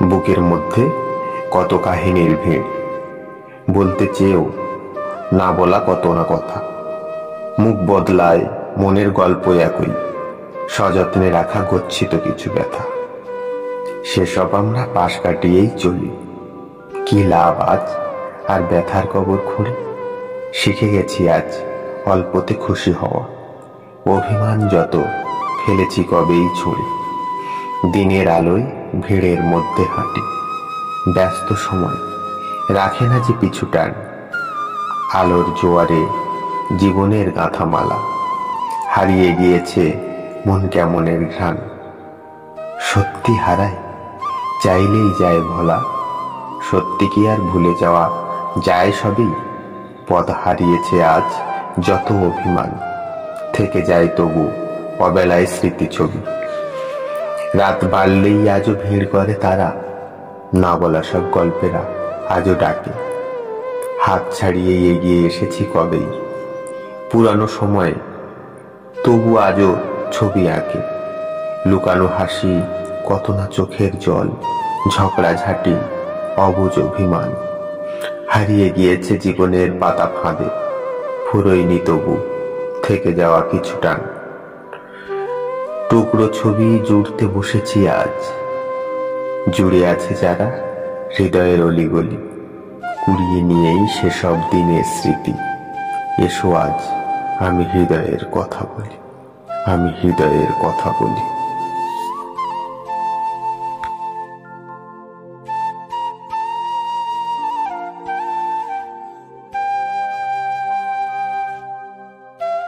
বুকের মধ্যে কত কাহিনীর ভিড়, বলতে চেয়েও না বলা কত না কথা। মুখ বদলায়, মনের গল্প একই, সযত্নে রাখা গচ্ছিত কিছু ব্যথা। সেসব আমরা পাশ কাটিয়েই চলি। কি লাভ আজ আর ব্যথার কবর খুঁড়ে? শিখে গেছি আজ অল্পতে খুশি হওয়া। অভিমান যত ফেলেছি কবেই ছুঁড়ে। দিনের আলোয় ভিড়ের মধ্যে হাঁটি, ব্যস্ত সময় রাখে না যে পিছু টান। আলোর জোয়ারে জীবনের গাঁথামালা, হারিয়ে গিয়েছে মন কেমনের ঘ্রাণ। সত্যি হারায়, চাইলেই যায় ভোলা। সত্যি কি আর ভুলে যাওয়া যায়? সবই পথ হারিয়েছে আজ যত অভিমান, থেকে যায় তবু অবেলায় স্মৃতি ছবি। রাত বাড়লেই আজও ভিড় করে তারা, না বলা সব গল্পেরা আজও ডাকে। হাত ছাড়িয়ে এগিয়ে এসেছি কবেই, পুরানো সময় তবু আজও ছবি আঁকে। লুকানো হাসি, কত না চোখের জল, ঝগড়াঝাঁটি, অবুঝ অভিমান। হারিয়ে গিয়েছে জীবনের পাতা ফাঁদে, ফুরোয়নি তবু থেকে যাওয়া কিছু টান। টুকরো ছবি জুড়তে বসেছি আজ, জুড়ে আছে যারা হৃদয়ের অলিগলি। কুড়িয়ে নিয়েই সেসব দিনের স্মৃতি। এসো আজ আমি হৃদয়ের কথা বলি, আমি হৃদয়ের কথা বলি।